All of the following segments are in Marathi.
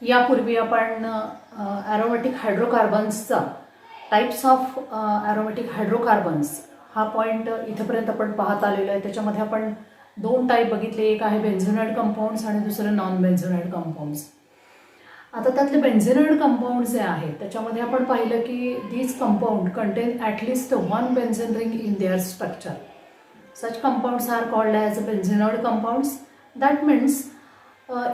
यापूर्वी आपण ॲरोमॅटिक हायड्रोकार्बन्सचा टाइप्स ऑफ ॲरोमॅटिक हायड्रोकार्बन्स हा पॉईंट इथेपर्यंत आपण पाहत आलेलो आहे. त्याच्यामध्ये आपण दोन टाईप बघितले, एक आहे बेन्झोनाइड कंपाऊंड्स आणि दुसरं नॉन बेन्झोनाइड कंपाऊंड्स. आता त्यातले बेन्झोनाइड कंपाऊंड जे आहेत त्याच्यामध्ये आपण पाहिलं की these compound contain at least one benzene ring in their structure. Such compounds are called as benzenoid compounds. That means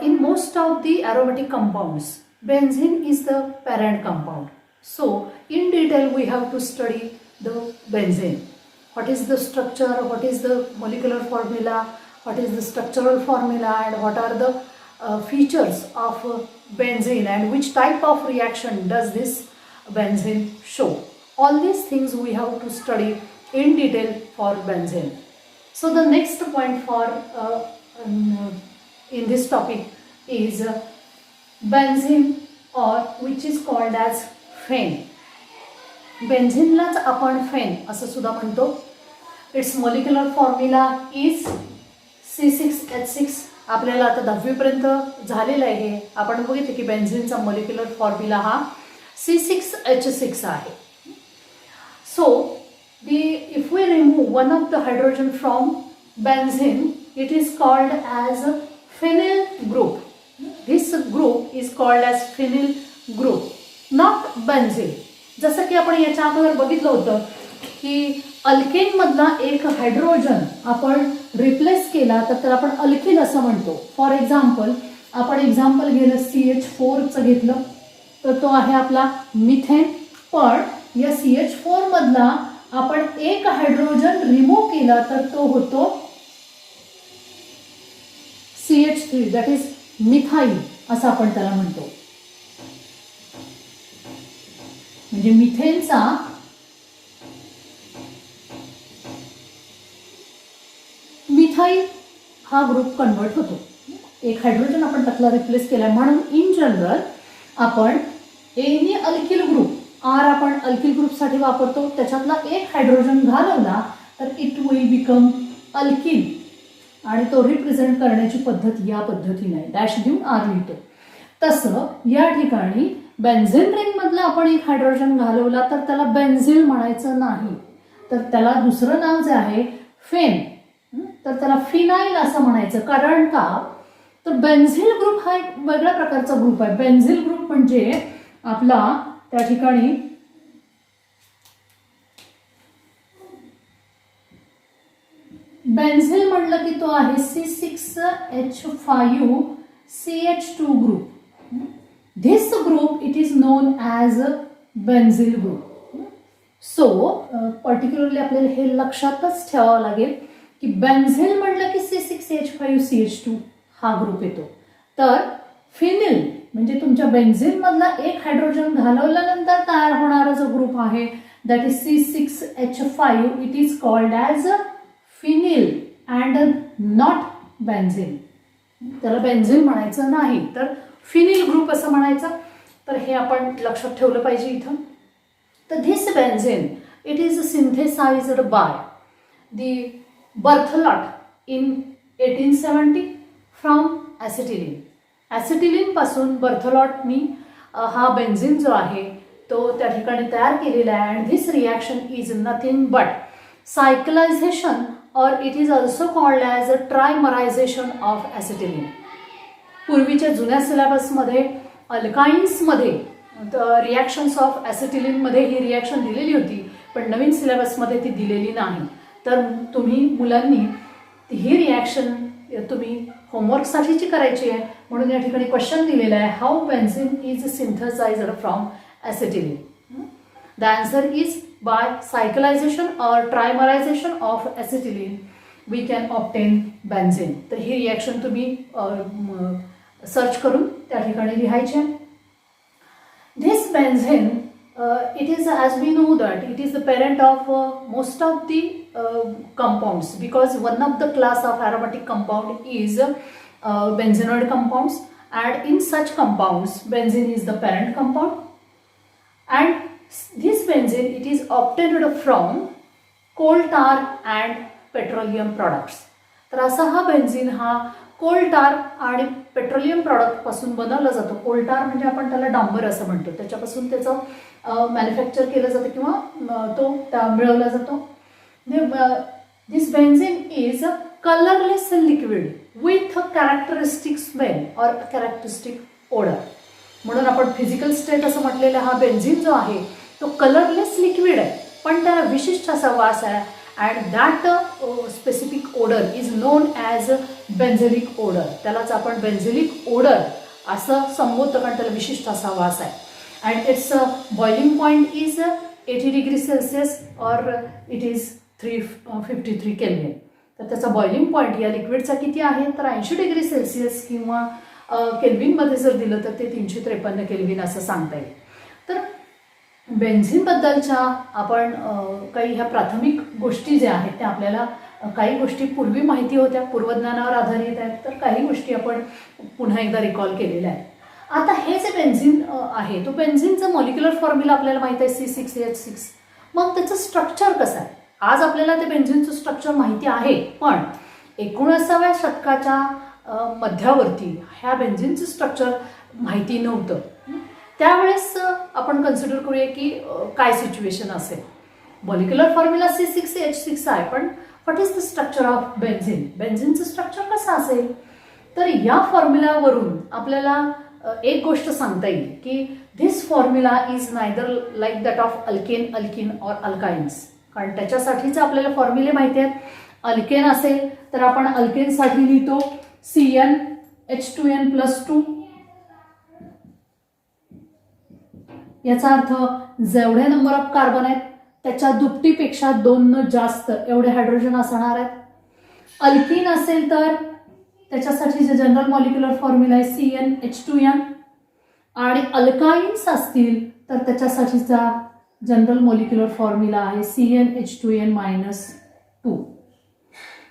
in most of the aromatic compounds, benzene is the parent compound. So in detail we have to study the benzene. What is the structure, what is the molecular formula, what is the structural formula, and what are the features of benzene and which type of reaction does this benzene show. All these things we have to study in detail for benzene. So the next point for in this topic is benzene, or which is called as फेन. बेन्झिनलाच आपण फेन असं सुद्धा म्हणतो. It's molecular formula is C6H6. आपल्याला आता 10वीपर्यंत झालेलं आहे हे. आपण बघितलं की बेन्झिनचा मॉलिक्युलर फॉर्म्युला हा C6H6 आहे. So if we remove one of the hydrogen from benzene, it is called as phenyl group. This group is called as phenyl group, not benzene. जसं की आपण याच्या अगोदर बघितलं होतं की अल्केन मधला एक हायड्रोजन आपण रिप्लेस केला तर त्याला आपण अल्किल असं म्हणतो. फॉर एक्झाम्पल आपण एक्झाम्पल घेतलं CH4चं घेतलं तर तो आहे आपला मिथेन. पण या CH4 मधला आपण एक हायड्रोजन रिमूव्ह केला तर तो होतो CH3, दॅट इज मिथाईल असं आपण त्याला म्हणतो. म्हणजे मिथेनचा मिथाईल हा ग्रुप कन्वर्ट होतो. एक हायड्रोजन आपण त्यातला रिप्लेस केला. म्हणून इन जनरल आपण एनी अल्किल ग्रुप आर आपण अल्किल ग्रुपसाठी वापरतो. त्याच्यातला एक हायड्रोजन घालवला तर इट विल बिकम अल्किल आणि तो रिप्रेझेंट करण्याची पद्धत या पद्धतीने आहे. डॅश देऊन आर लिहितो. तसं या ठिकाणी बेन्झीन रिंग मधला आपण एक हायड्रोजन घालवला तर त्याला बेन्झिल म्हणायचं नाही, तर त्याला दुसरं नाव जे आहे फेन, तर त्याला फिनाईल असं म्हणायचं. कारण का तर बेन्झिल ग्रुप हा एक वेगळ्या प्रकारचा ग्रुप आहे. बेन्झिल ग्रुप म्हणजे आपला त्या ठिकाणी बेन्झिल म्हटलं की तो आहे C6H5CH2 group. This group it is known as benzyl group. So particularly आपल्याला हे लक्षातच ठेवावं लागेल की बेन्झिल म्हटलं की C6H5CH2 हा ग्रुप येतो. तर फिनिल म्हणजे तुमच्या बेन्झिन मधला एक हायड्रोजन घालवल्यानंतर तयार होणारा जो ग्रुप आहे that is C6H5, it is called as phenyl and not benzene. त्याला बेन्झिन म्हणायचं नाही तर फिनिल ग्रुप असं म्हणायचं. तर हे आपण लक्षात ठेवलं पाहिजे इथं. तर this benzene it is synthesized by the Berthelot in 1870 from acetylene. Acetylene पासून बर्थलॉटनी हा बेन्झिन जो आहे तो त्या ठिकाणी तयार केलेला आहे. And this reaction is nothing but cyclization or it is also called as a trimerization of acetylene. पूर्वीच्या जुन्या सिलेबसमध्ये अल्काइन्समध्ये रिॲक्शन्स ऑफ ॲसिटिलीनमध्ये ही रिॲक्शन दिलेली होती, पण नवीन सिलेबसमध्ये ती दिलेली नाही. तर तुम्ही मुलांनी ही रिॲक्शन तुम्ही होमवर्कसाठीची करायची आहे. म्हणून या ठिकाणी क्वेश्चन दिलेला आहे, how benzene is synthesized from acetylene. The answer is by cyclization or trimerization of acetylene we can obtain benzene. तर ही रिॲक्शन तुम्ही सर्च करून त्या ठिकाणी लिहायची आहे. This benzene it is, as we know that it is the parent of most of the compounds, because one of the class of aromatic compound is benzenoid compounds, and in such compounds benzene is the parent compound, and this benzene it is obtained from coal tar and petroleum products. तर असा हा बेन्झिन हा कोल टार आणि पेट्रोलियम प्रॉडक्ट पासून बनवलं जातं. कोल टार म्हणजे आपण त्याला डांबर असं म्हणतो, त्याच्यापासून त्याचं मॅन्युफॅक्चर केलं जातं किंवा तो मिळवला जातो. This benzene is a colourless liquid with a characteristic smell or characteristic odour. म्हणून आपण फिजिकल स्टेट असं म्हटलेलं हा बेन्झीन जो आहे तो कलरलेस लिक्विड आहे, पण त्याला विशिष्ट असा वास आहे. And that specific odour is known as benzylic odour. त्यालाच आपण बेन्झेलिक ओडर असं संबोधतो, कारण त्याला विशिष्ट असा वास आहे. And it's boiling point is 80 degree Celsius और इट इज 353 केल्विन. तर त्याचा बॉइलिंग पॉईंट या लिक्विडचा किती आहे, तर 80 डिग्री सेल्सिअस किंवा केल्विनमध्ये जर दिलं तर ते 353 केल्विन असं सांगता येईल. तर बेन्झीनबद्दलच्या आपण काही ह्या प्राथमिक गोष्टी ज्या आहेत त्या आपल्याला काही गोष्टी पूर्वी माहिती होत्या, पूर्वज्ञानावर आधारित आहेत, तर काही गोष्टी आपण पुन्हा एकदा रिकॉल केलेल्या आहेत. आता हे जे बेन्झीन आहे तो बेन्झीनचं मॉलिक्युलर फॉर्म्युला आपल्याला माहिती आहे C6H6. मग त्याचं स्ट्रक्चर कसं आहे, आज आपल्याला ते बेन्झीनचं स्ट्रक्चर माहिती आहे, पण 19व्या शतकाच्या मध्यावरती ह्या बेन्झीनचं स्ट्रक्चर माहिती नव्हतं. त्यावेळेस आपण कन्सिडर करूया की काय सिच्युएशन असेल. मॉलिक्युलर फॉर्म्युला C6H6 आहे, पण what is the structure of benzene, बेन्झीनचं स्ट्रक्चर कसं असेल. तर या फॉर्म्युलावरून आपल्याला एक गोष्ट सांगता येईल की this formula is neither like that of alkane, alkene और अल्काइन्स. कारण त्याच्यासाठीच आपल्याला फॉर्म्युले माहिती आहेत. अल्केन असेल तर आपण अल्केनसाठी लिहितो CnH2n+2. याचा अर्थ जेवढे नंबर ऑफ कार्बन आहेत त्याच्या दुपटीपेक्षा 2 जास्त एवढे हायड्रोजन असणार आहेत. अल्किन असेल तर त्याच्यासाठी जे जनरल मॉलिक्युलर फॉर्म्युला आहे CnH2n. आणि अल्काइन्स असतील तर त्याच्यासाठीचा जनरल मॉलिक्युलर फॉर्म्युला आहे CnH2n-2.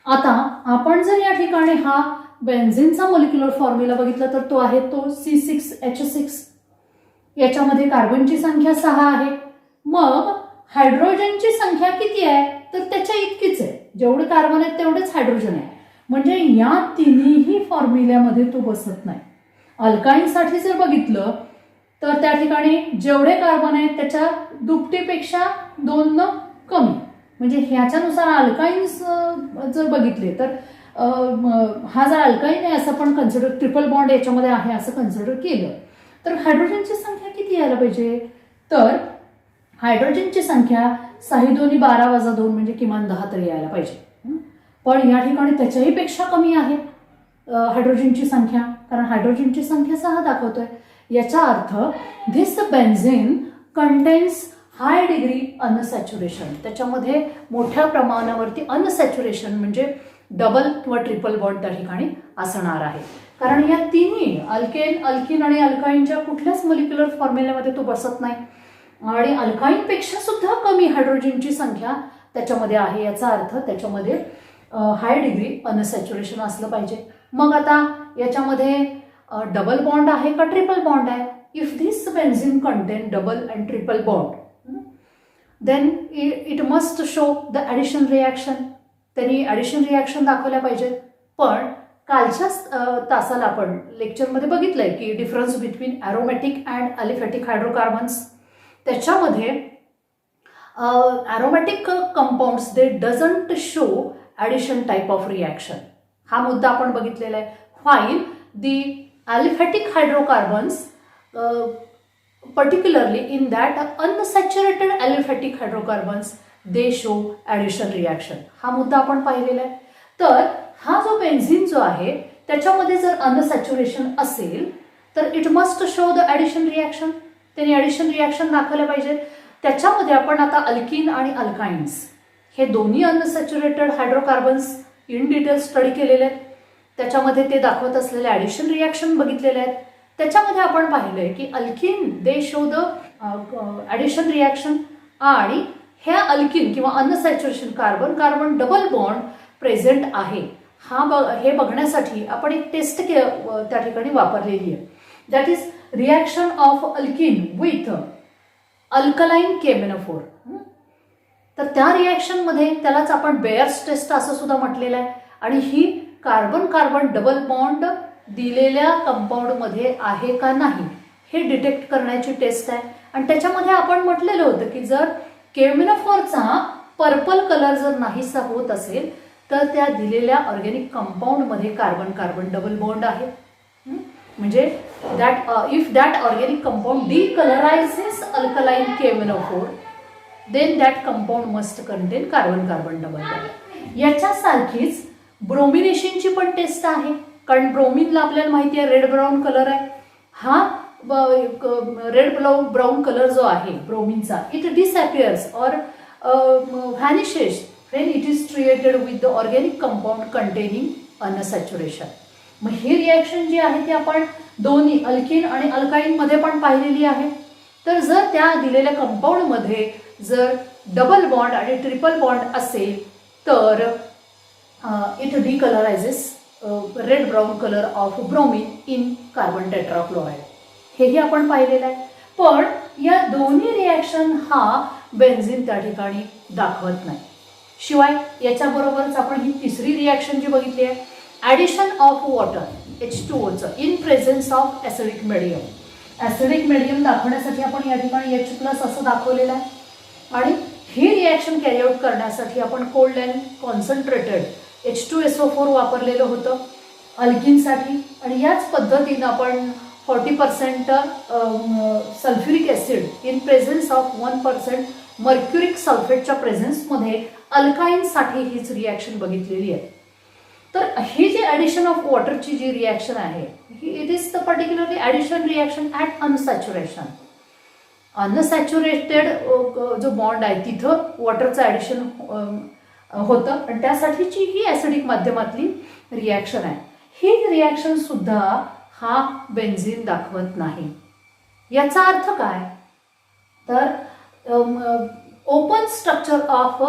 आता आपण जर या ठिकाणी हा बेन्झीनचा मॉलिक्युलर फॉर्म्युला बघितला तर तो आहे तो C6H6. याच्यामध्ये कार्बनची संख्या 6 आहे. मग हायड्रोजनची संख्या किती आहे, तर त्याच्या इतकीच आहे. जेवढे कार्बन आहेत तेवढेच हायड्रोजन आहे. म्हणजे या तिन्ही फॉर्म्युल्यामध्ये तो बसत नाही. अल्काइनसाठी जर बघितलं तर त्या ठिकाणी जेवढे कार्बन आहेत त्याच्या दुपटीपेक्षा 2 कमी. म्हणजे ह्याच्यानुसार अल्काइन्स जर बघितले तर हा जर अल्काइन आहे असं पण कन्सिडर, ट्रिपल बॉन्ड याच्यामध्ये आहे असं कन्सिडर केलं तर हायड्रोजनची संख्या किती यायला पाहिजे, तर हायड्रोजनची संख्या 6 2 12 - 2 म्हणजे किमान 10 तरी यायला पाहिजे. पण या ठिकाणी त्याच्याही पेक्षा कमी आहे हायड्रोजनची संख्या, कारण हायड्रोजनची संख्या 6 दाखवतोय. याचा अर्थ this benzene contains high degree unsaturation. त्याच्यामध्ये मोठ्या प्रमाणावरती अनसॅच्युरेशन म्हणजे डबल किंवा ट्रिपल बॉन्ड त्या ठिकाणी असणार आहे. कारण या तिन्ही अल्केन, अल्किन आणि अल्काइनच्या कुठल्याच मॉलिक्युलर फॉर्म्युल्यामध्ये तो बसत नाही. आणि अल्काइनपेक्षा सुद्धा कमी हायड्रोजनची संख्या त्याच्यामध्ये आहे. याचा अर्थ त्याच्यामध्ये हाय डिग्री अनसॅच्युरेशन असलं पाहिजे. मग आता याच्यामध्ये डबल बॉन्ड आहे का ट्रिपल बॉन्ड आहे. If this benzene contain double and triple bond then it must show the addition reaction. त्यांनी ॲडिशन रिॲक्शन दाखवल्या पाहिजेत. पण कालच्याच तासाला आपण लेक्चरमध्ये बघितलंय की difference between aromatic and aliphatic hydrocarbons. त्याच्यामध्ये aromatic compounds they doesn't show addition type of reaction. हा मुद्दा आपण बघितलेला आहे. While the aliphatic hydrocarbons particularly in that unsaturated aliphatic hydrocarbons they show addition reaction. हा मुद्दा आपण पाहिलेला आहे. तर हा जो बेन्झीन जो आहे त्याच्यामध्ये जर अनसॅच्युरेशन असेल तर it must show the addition reaction. त्यांनी ॲडिशन रिॲक्शन दाखवलं पाहिजे. त्याच्यामध्ये आपण आता अल्किन आणि अल्काइन्स हे दोन्ही unsaturated hydrocarbons in detail study केलेले आहेत. त्याच्यामध्ये ते दाखवत असलेले ॲडिशन रिॲक्शन बघितलेले आहेत. त्याच्यामध्ये आपण पाहिलंय की alkene they show the addition reaction आणि ह्या अल्किन किंवा अनसॅच्युरेशन carbon carbon double bond present आहे हे बघण्यासाठी आपण एक टेस्ट त्या ठिकाणी वापरलेली आहे. That is reaction of alkene with alkaline KMnO4. तर त्या रिॲक्शनमध्ये त्यालाच आपण बेअर्स टेस्ट असं सुद्धा म्हटलेलं आहे. आणि ही कार्बन कार्बन डबल बॉन्ड दिलेल्या कंपाऊंडमध्ये आहे का नाही हे डिटेक्ट करण्याची टेस्ट आहे. आणि त्याच्यामध्ये आपण म्हटलेलं होतं की जर केमिनोफोरचा पर्पल कलर जर नाहीसा होत असेल तर त्या दिलेल्या ऑर्गॅनिक कंपाऊंडमध्ये कार्बन कार्बन डबल बॉन्ड आहे. म्हणजे if that organic compound decolourises alkaline K M N O four then that compound must contain carbon carbon double bond. याच्यासारखीच ब्रोमिनेशनची पण टेस्ट आहे. कारण ब्रोमिनला आपल्याला माहिती आहे रेड ब्राऊन कलर आहे. हा रेड ब्राऊन कलर जो आहे ब्रोमिनचा इट डिसअपियर्स और व्हॅनिशेस when it is treated with the organic compound containing unsaturation. मग ही रिॲक्शन जी आहे ती आपण दोन्ही अल्किन आणि अल्काईन मध्ये पण पाहिलेली आहे. तर जर त्या दिलेल्या कंपाऊंड मध्ये जर डबल बॉन्ड आणि ट्रिपल बॉन्ड असेल तर it decolourises red brown colour of bromine in carbon tetrachloride. हेही आपण पाहिलेलं आहे. पण या दोन्ही रिॲक्शन हा बेन्झीन त्या ठिकाणी दाखवत नाही. शिवाय याच्याबरोबरच आपण ही तिसरी रिॲक्शन जी बघितली आहे addition of water H2O in presence of acidic medium. Acidic medium दाखवण्यासाठी आपण या ठिकाणी H+ असं दाखवलेलं आहे. आणि ही रिॲक्शन कॅरी आउट करण्यासाठी आपण कोल्ड अँड कॉन्सन्ट्रेटेड H2SO4 वापरलेलं होतं अल्किनसाठी. आणि याच पद्धतीनं आपण 40% sulphuric acid in presence of 1% mercuric सल्फेटच्या प्रेझेन्समध्ये अल्काईनसाठी हीच रिॲक्शन बघितलेली आहे. तर ही जी ॲडिशन ऑफ वॉटरची जी रिॲक्शन आहे it is the particularly addition reaction at unsaturation. Unsaturated जो बॉन्ड आहे तिथं वॉटरचं ॲडिशन होतं आणि त्यासाठीची ही ॲसिडिक माध्यमातली रिॲक्शन आहे. ही रिॲक्शन सुद्धा हा बेन्झीन दाखवत नाही. याचा अर्थ काय तर open structure of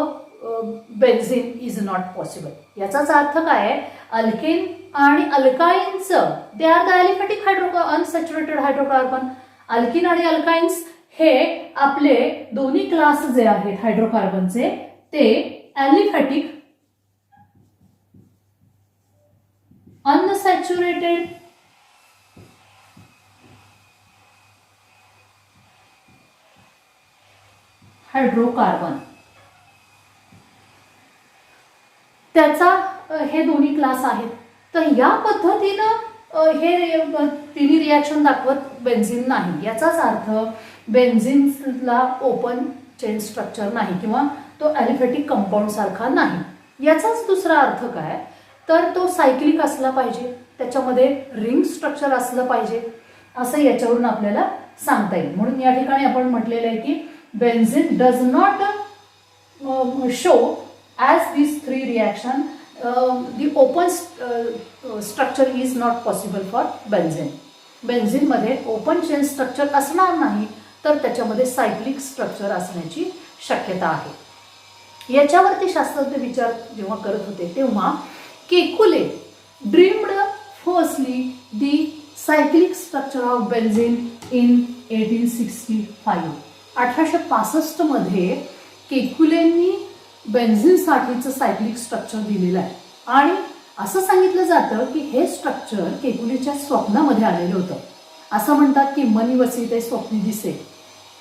benzene is not possible. याचाच अर्थ काय आहे अल्केन आणि अल्काईनचं they are the aliphatic unsaturated hydrocarbon. Alkene आणि अल्काईन्स हे आपले दोन्ही क्लास जे आहेत हायड्रोकार्बनचे ते ॲलिफॅटिक अनसॅच्युरेटेड हायड्रोकार्बन त्याचा हे दोन्ही क्लास आहेत. तर या पद्धतीनं हे तिन्ही रिॲक्शन दाखवत बेन्झीन नाही. याचाच अर्थ बेन्झीनला ओपन चेन स्ट्रक्चर नाही किंवा तो ॲलिफॅटिक कंपाऊंड सारखा नाही. याचाच दुसरा अर्थ काय तर तो सायक्लिक असला पाहिजे, त्याच्यामध्ये रिंग स्ट्रक्चर असलं पाहिजे असं याच्यावरून आपल्याला सांगता येईल. म्हणून या ठिकाणी आपण म्हटलेलं आहे की benzene does not show as these three reaction the open structure is not possible for benzene. Benzene मध्ये ओपन चेन स्ट्रक्चर असणार नाही तर त्याच्यामध्ये सायक्लिक स्ट्रक्चर असण्याची शक्यता आहे. याच्यावरती शास्त्रज्ञ विचार जेव्हा करत होते तेव्हा Kekule dreamed firstly the cyclic structure of benzene in 1865. 1865 मध्ये केकुलेंनी बेन्झीनसाठीचं सायक्लिक स्ट्रक्चर दिलेलं आहे. आणि असं सांगितलं जातं की हे स्ट्रक्चर केकुलेच्या स्वप्नामध्ये आलेलं होतं. असं म्हणतात की मनी वसी ते स्वप्नी दिसे.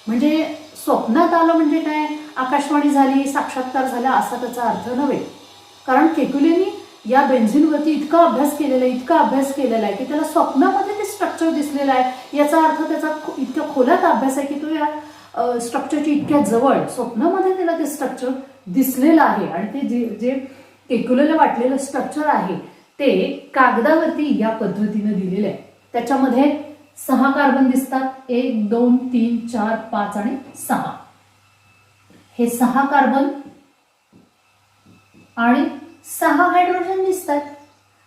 म्हणजे स्वप्नात आलं म्हणजे काय आकाशवाणी झाली साक्षात्कार झाला असा त्याचा अर्थ नव्हे. कारण केकुलेनी या बेन्झीनवरती इतका अभ्यास केलेला आहे की त्याला स्वप्नामध्ये ते स्ट्रक्चर दिसलेलं आहे. याचा अर्थ त्याचा इतक्या खोलात अभ्यास आहे की तो या स्ट्रक्चरची इतक्या जवळ स्वप्नामध्ये त्याला ते स्ट्रक्चर दिसलेलं आहे. आणि ते जे केकुलेला वाटलेलं स्ट्रक्चर आहे ते कागदावरती या पद्धतीने दिलेलं आहे. त्याच्यामध्ये 6 कार्बन दिसतात 1 2 3 4 5 आणि 6. हे 6 कार्बन आणि 6 हायड्रोजन दिसतात.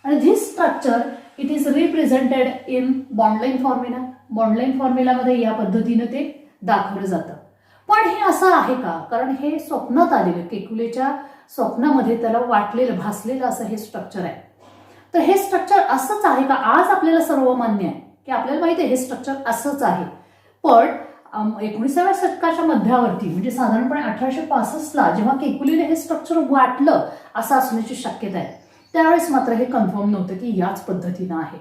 आणि this structure it is represented in bond line formula. Bond line फॉर्म्युलामध्ये या पद्धतीने ते दाखवलं जातं. पण हे असं आहे का कारण हे स्वप्नात आलेलं केकुलेच्या स्वप्नामध्ये त्याला वाटलेलं भासलेलं असं हे स्ट्रक्चर आहे. तर हे स्ट्रक्चर असंच आहे का आज आपल्याला सर्व मान्य आहे की आपल्याला माहिती आहे हे स्ट्रक्चर असंच आहे. पण 19व्या शतकाच्या मध्यावरती म्हणजे साधारणपणे 1865ला जेव्हा केकुलेला हे स्ट्रक्चर वाटलं असं असण्याची शक्यता आहे. त्यावेळेस मात्र हे कन्फर्म नव्हतं की याच पद्धतीनं आहे.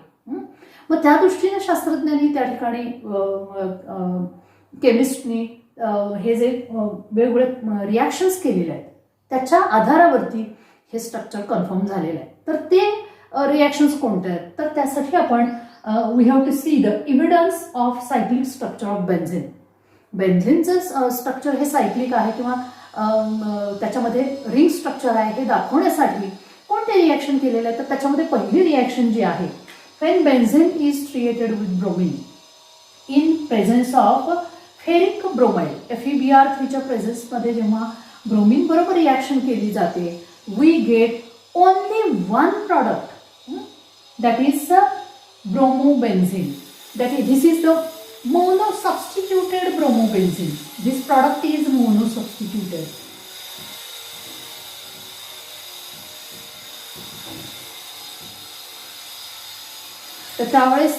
मग त्या दृष्टीने शास्त्रज्ञांनी त्या ठिकाणी केमिस्टनी हे जे वेगवेगळे रिॲक्शन्स केलेले आहेत त्याच्या आधारावरती हे स्ट्रक्चर कन्फर्म झालेलं आहे. तर ते रिॲक्शन्स कोणते आहेत, तर त्यासाठी आपण we have to see the evidence of cyclic structure of benzene. बेन्झिनचं स्ट्रक्चर हे सायक्लिक आहे किंवा त्याच्यामध्ये रिंग स्ट्रक्चर आहे हे दाखवण्यासाठी कोणते रिॲक्शन केलेलं आहे, तर त्याच्यामध्ये पहिली रिॲक्शन जी आहे, when benzene is treated with bromine in presence of ferric bromide, FeBr3 च्या प्रेझेन्समध्ये जेव्हा ब्रोमीन बरोबर रिॲक्शन केली जाते, we get only one product, that is bromobenzene. This is the monosubstituted bromobenzene. This product is monosubstituted. तर त्यावेळेस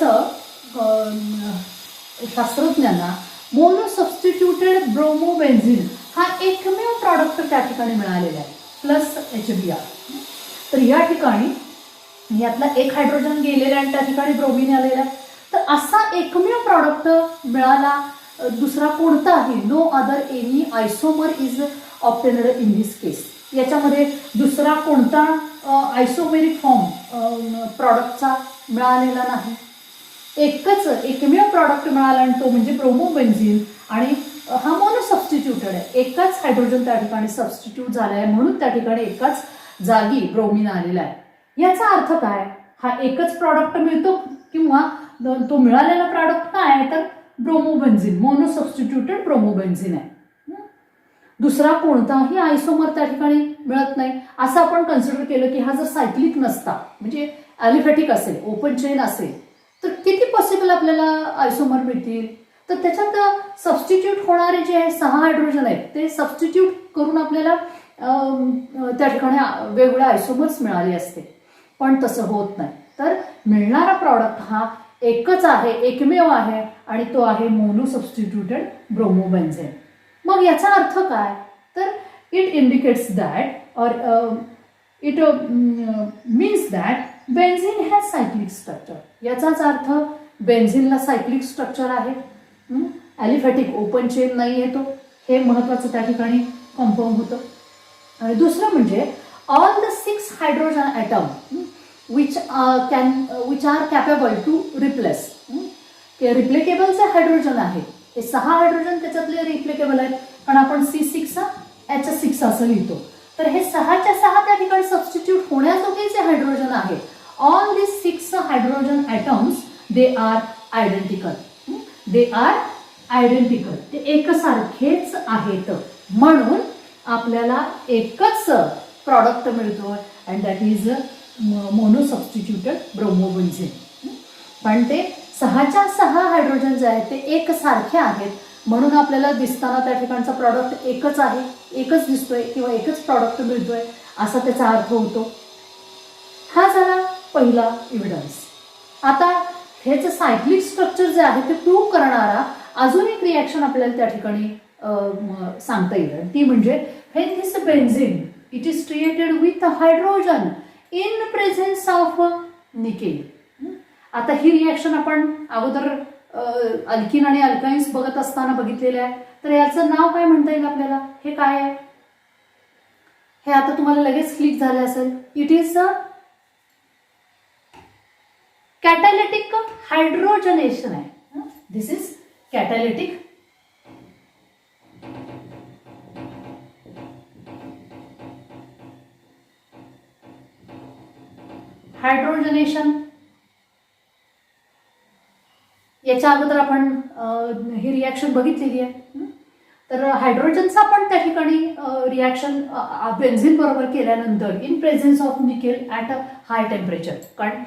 शास्त्रज्ञांना मोनोसबस्टिट्यूटेड ब्रोमोबेन्झिन हा एकमेव प्रॉडक्ट त्या ठिकाणी मिळालेला आहे प्लस HBr. तर या ठिकाणी यातला एक हायड्रोजन गेलेला आणि त्या ठिकाणी ब्रोमीन आलेला आहे. तर असा एकमेव प्रॉडक्ट मिळाला, दुसरा कोणताही no other any isomer is obtained in this case. याच्यामध्ये दुसरा कोणता आयसोमेरिक फॉर्म प्रॉडक्टचा मिळालेला नाही. एकमेव प्रॉडक्ट मिळाला आणि तो म्हणजे ब्रोमोबेन्झिन आणि हा मोनोसबस्टिट्यूटेड आहे. एकाच हायड्रोजन त्या ठिकाणी सबस्टिट्यूट झाला आहे म्हणून त्या ठिकाणी एकाच जागी ब्रोमीन आलेला आहे. याचा अर्थ काय, हा एकच प्रॉडक्ट मिळतो किंवा तो मिळालेला प्रॉडक्ट काय आहे तर ब्रोमोबेन्झिन, मोनोसबस्टिट्यूटेड ब्रोमोबेन्झिन आहे. दुसरा कोणताही आयसोमर त्या ठिकाणी मिळत नाही. असं आपण कन्सिडर केलं की हा जर सायक्लिक नसता म्हणजे ॲलिफॅटिक असेल, ओपन चेन असेल, तर किती पॉसिबल आपल्याला आयसोमर मिळतील. तर त्याच्यात सबस्टिट्यूट होणारे जे 6 हायड्रोजन आहेत ते सबस्टिट्यूट करून आपल्याला त्या ठिकाणी वेगवेगळे आयसोमर्स मिळाले असते, पण तसं होत नाही. तर मिळणारा प्रॉडक्ट हा एकच आहे, एकमेव आहे आणि तो आहे मोनोसबस्टिट्यूटेड ब्रोमोबेन्झिन. मग याचा अर्थ काय, तर इट इंडिकेट्स दॅट और it means that benzene has cyclic structure. याचाच अर्थ बेन्झिनला सायक्लिक स्ट्रक्चर आहे, ॲलिफॅटिक ओपन चेन नाही आहे तो, हे महत्त्वाचं त्या ठिकाणी कन्फर्म होतं. आणि दुसरं म्हणजे all the 6 hydrogen atom which are capable to replace. Replaceable जे हायड्रोजन आहे हे 6 हायड्रोजन त्याच्यातले रिप्लेकेबल आहेत, पण आपण C6 H6 असं लिहितो. तर हे 6च्या 6 त्या ठिकाणी सबस्टिट्यूट होण्याजोगे जे हायड्रोजन आहे, all this 6 hydrogen atoms they are identical. They are identical, ते एकसारखेच आहेत म्हणून आपल्याला एकच प्रॉडक्ट मिळतो and that is monosubstituted bromobenzene. पण ते 6च्या 6 हायड्रोजन जे आहेत ते एकसारखे आहेत म्हणून आपल्याला दिसताना त्या ठिकाणचा प्रॉडक्ट एकच आहे, एकच दिसतोय किंवा एकच प्रॉडक्ट मिळतोय असा त्याचा अर्थ होतो. हा झाला पहिला इव्हिडन्स. आता ह्याचं सायक्लिक स्ट्रक्चर जे आहे ते प्रूव्ह करणारा अजून एक रिॲक्शन आपल्याला त्या ठिकाणी सांगता येईल, ती म्हणजे when this benzene it is created with hydrogen in presence of nickel. आता ही रिॲक्शन आपण अगोदर अल्किन आणि अल्काइन्स बघत असताना बघितलेलं आहे. तर याचं नाव काय म्हणता येईल आपल्याला, हे काय आहे हे आता तुम्हाला लगेच क्लिक झालं असेल. इट इज अ कॅटॅलिटिक हायड्रोजनेशन आहे. दिस इज कॅटॅलिटिक हायड्रोजनेशन. याच्या अगोदर आपण ही रिॲक्शन बघितलेली आहे. तर हायड्रोजनचा आपण त्या ठिकाणी रिॲक्शन बेन्झिन बरोबर केल्यानंतर in presence of nickel at a high temperature, कारण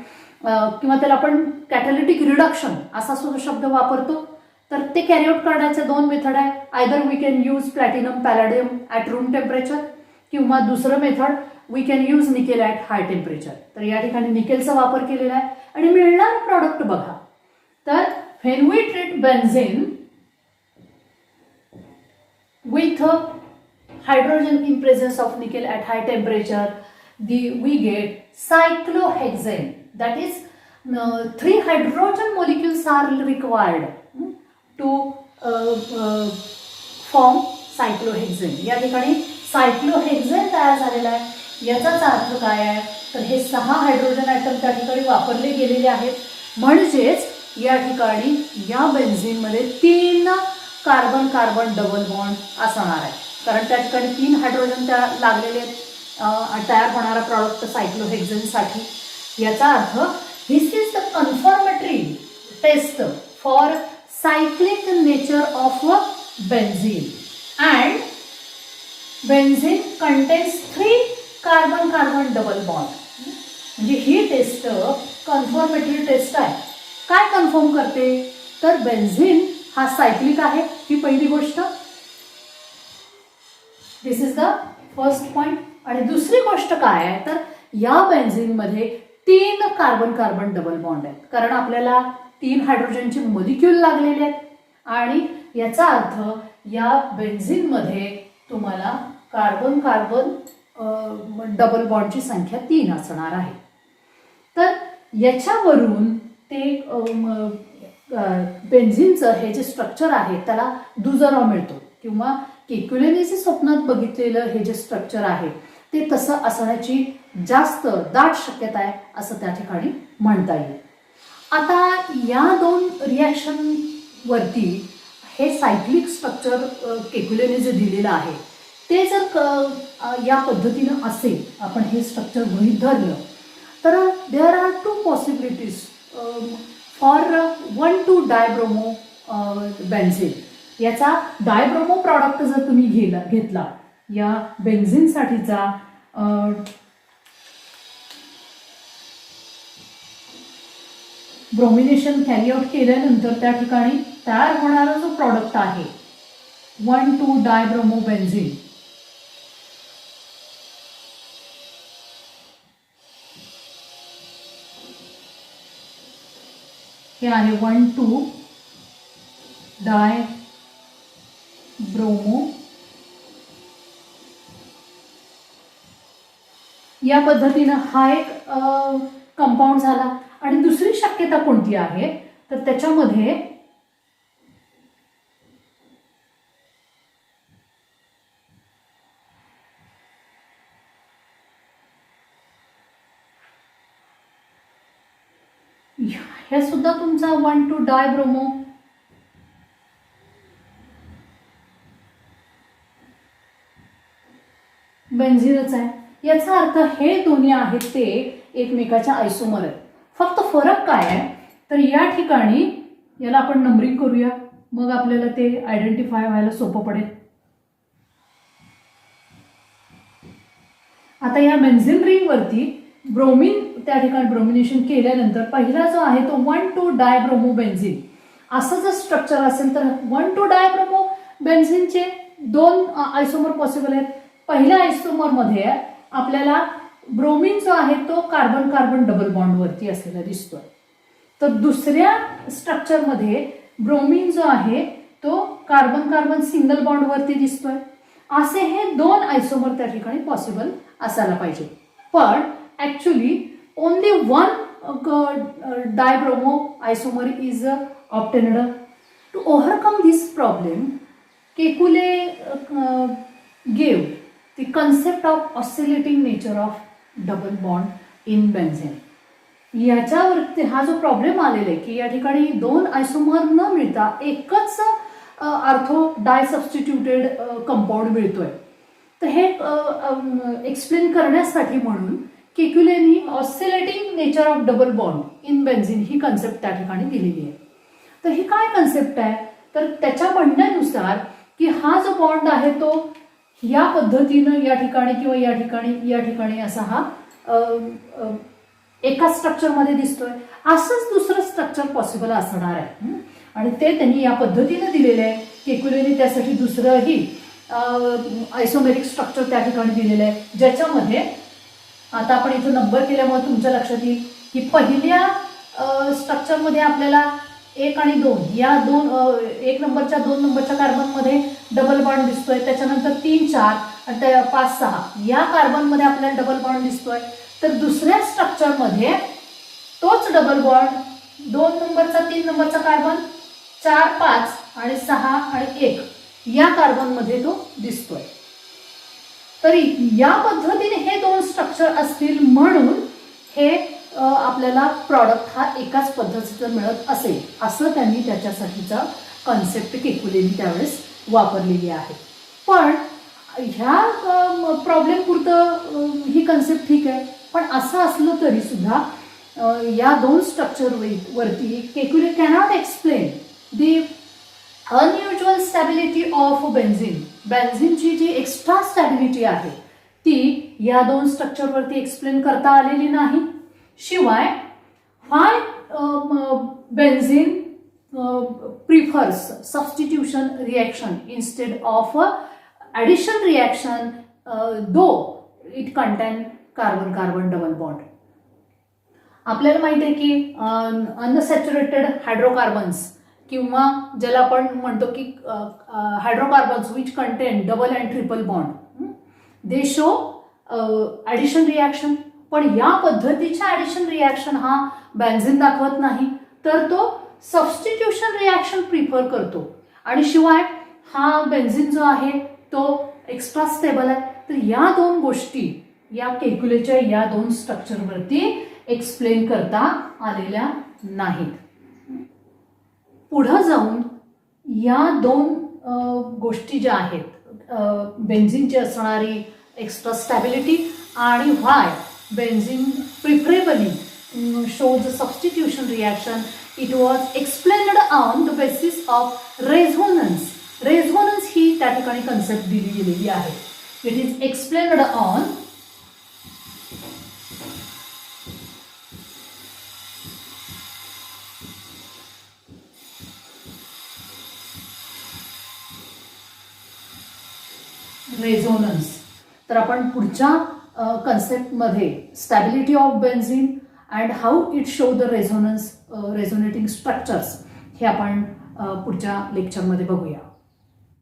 किंवा त्याला आपण कॅटॅलिटिक रिडक्शन असा सुद्धा शब्द वापरतो. तर ते कॅरी आउट करण्याचे 2 मेथड आहे. Either we can use platinum palladium at room temperature किंवा दुसरं method we can use nickel at high temperature. तर या ठिकाणी निकेलचा वापर केलेला आहे आणि मिळणारा प्रॉडक्ट बघा. तर when we treat benzene with hydrogen in presence of nickel at high temperature, we get cyclohexane. That is 3 hydrogen molecules are required to form cyclohexane. या ठिकाणी सायक्लोहेक्झेन तयार झालेला आहे. याचाच अर्थ काय आहे तर हे 6 हायड्रोजन ॲटम त्या ठिकाणी वापरले गेलेले आहेत. म्हणजेच या ठिकाणी या बेन्झीनमध्ये 3 कार्बन कार्बन डबल बॉन्ड असणार आहे. कारण त्या ठिकाणी 3 हायड्रोजन त्या लागलेले तयार होणारा प्रॉडक्ट सायक्लोहेक्झेनसाठी. याचा अर्थ this is the confirmatory test for cyclic nature of benzene, and benzene contains 3 carbon carbon double bond. म्हणजे ही टेस्ट कन्फर्मेटरी टेस्ट आहे. काय कन्फर्म करते तर बेन्झीन हा सायक्लिक आहे, ही पहिली गोष्ट. दिस इज द फर्स्ट पॉइंट. आणि दुसरी गोष्ट काय आहे तर या बेन्झीनमध्ये 3 कार्बन कार्बन डबल बॉन्ड आहेत. कारण आपल्याला 3 हायड्रोजनचे मॉलिक्यूल लागलेले आहेत आणि याचा अर्थ या बेन्झीनमध्ये तुम्हाला कार्बन कार्बन डबल बॉन्डची संख्या 3 असणार आहे. तर याच्यावरून ते बेन्झीनचं हे जे स्ट्रक्चर आहे त्याला दुजोरा मिळतो, किंवा केक्युलेने जे स्वप्नात बघितलेलं हे जे स्ट्रक्चर आहे ते तसं असण्याची जास्त दाट शक्यता आहे असं त्या ठिकाणी म्हणता येईल. आता या 2 रिॲक्शन वरती हे सायक्लिक स्ट्रक्चर केक्युलेने जे दिलेलं आहे ते जर या पद्धतीनं असेल, आपण हे स्ट्रक्चर गृहीत धरलं तर there are 2 possibilities for one two dibromo benzene. याचा डायब्रोमो प्रॉडक्ट जर तुम्ही घेतला या बेन्झीनसाठीचा ब्रोमिनेशन कॅरी आउट केल्यानंतर त्या ठिकाणी तयार होणारा जो प्रॉडक्ट आहे 1,2-डायब्रोमो बेन्झीन, हे आहे 1,2-डायब्रोमो. या पद्धतीनं हा एक कंपाऊंड झाला. आणि दुसरी शक्यता कोणती आहे तर त्याच्यामध्ये हे सुद्धा तुमचा 1,2-डायब्रोमो बेन्झीनच आहे. याचा अर्थ हे दोन्ही आहेत ते एकमेकाच्या आयसोमर आहेत. फक्त फरक काय आहे तर या ठिकाणी याला आपण नंबरिंग करूया, मग आपल्याला ते आयडेंटिफाय व्हायला सोपं पडेल. आता या बेन्झीन रिंगवरती ब्रोमिन त्या ठिकाणी ब्रोमिनेशन केल्यानंतर पहिला जो आहे तो 1,2-डायब्रोमो बेन्झीन असं जर स्ट्रक्चर असेल तर 1,2-डायब्रोमो बेन्झीनचे 2 आयसोमर पॉसिबल आहेत. पहिल्या आयसोमरमध्ये आपल्याला ब्रोमिन जो आहे तो कार्बन कार्बन डबल बॉन्डवरती असलेला दिसतोय. तर दुसऱ्या स्ट्रक्चरमध्ये ब्रोमिन जो आहे तो कार्बन कार्बन सिंगल बॉन्डवरती दिसतोय. असे हे 2 आयसोमर त्या ठिकाणी पॉसिबल असायला पाहिजे. पण actually only 1 dibromo isomer is obtained. To overcome this problem Kekule gave the concept of oscillating nature of double bond in benzene. याच्यावरती हा जो प्रॉब्लेम आलेला आहे की या ठिकाणी 2 आयसोमर न मिळता एकच आर्थो डाय सबस्टिट्यूटेड कंपाऊंड मिळतोय. तर हे एक्सप्लेन करण्यासाठी म्हणून केक्युलेनी oscillating nature of double bond in benzene ही कन्सेप्ट त्या ठिकाणी दिलेली आहे. तर ही काय कन्सेप्ट आहे तर त्याच्या म्हणण्यानुसार की हा जो बॉन्ड आहे तो या पद्धतीनं या ठिकाणी किंवा या ठिकाणी असा हा एका स्ट्रक्चरमध्ये दिसतोय. असंच दुसरं स्ट्रक्चर पॉसिबल असणार आहे आणि ते त्यांनी या पद्धतीनं दिलेलं आहे. केक्युलेने त्यासाठी दुसरंही आयसोमेरिक स्ट्रक्चर त्या ठिकाणी दिलेलं आहे ज्याच्यामध्ये आता आपण इथं नंबर केल्यामुळे तुमच्या लक्षात येईल की पहिल्या स्ट्रक्चरमध्ये आपल्याला 1 आणि 2 या 1 नंबरच्या 2 नंबरच्या कार्बनमध्ये डबल बॉन्ड दिसतोय, त्याच्यानंतर 3, 4 आणि 5, 6 या कार्बनमध्ये आपल्याला डबल बॉन्ड दिसतोय. तर दुसऱ्या स्ट्रक्चरमध्ये तोच डबल बॉन्ड 2 नंबरचा 3 नंबरचा कार्बन 4, 5 आणि 6 आणि 1 या कार्बनमध्ये तो दिसतोय. तरी या पद्धतीने हे 2 स्ट्रक्चर असतील म्हणून हे आपल्याला प्रॉडक्ट हा एकाच पद्धतीचं मिळत असेल असं त्यांनी त्याच्यासाठीचा कॉन्सेप्ट केकुलेनी त्यावेळेस वापरलेली आहे. पण ह्या प्रॉब्लेम पुरतं ही कन्सेप्ट ठीक आहे, पण असं असलं तरी सुद्धा या 2 स्ट्रक्चर वरती Kekule cannot explain the unusual stability of benzene. बेन्झिनची जी एक्स्ट्रा स्टॅबिलिटी आहे ती या 2 स्ट्रक्चरवरती एक्सप्लेन करता आलेली नाही. शिवाय why benzene prefers substitution reaction instead of addition reaction though it contain carbon carbon double bond. आपल्याला माहिती आहे की अनसॅच्युरेटेड हायड्रोकार्बन्स किंवा ज्याला आपण म्हणतो की hydrocarbons which contain double and triple bond they show addition reaction. पण या पद्धतीच्या ॲडिशन रिॲक्शन हा बेन्झिन दाखवत नाही, तर तो सबस्टिट्यूशन रिॲक्शन प्रिफर करतो. आणि शिवाय हा बेन्झिन जो आहे तो एक्स्ट्रा स्टेबल आहे. तर या 2 गोष्टी या केकुलेच्या या 2 स्ट्रक्चरवरती एक्सप्लेन करता आलेल्या नाहीत. पुढे जाऊन या 2 गोष्टी ज्या आहेत बेन्झिनची असणारी एक्स्ट्रा स्टॅबिलिटी आणि why benzene preferably shows substitution reaction, it was explained on the basis of resonance. Resonance ही त्या ठिकाणी कन्सेप्ट दिली गेलेली आहे. It is explained on resonance. तर आपण पुढच्या कन्सेप्टमध्ये stability of benzene and how it show the resonance resonating structures हे आपण पुढच्या लेक्चरमध्ये बघूया.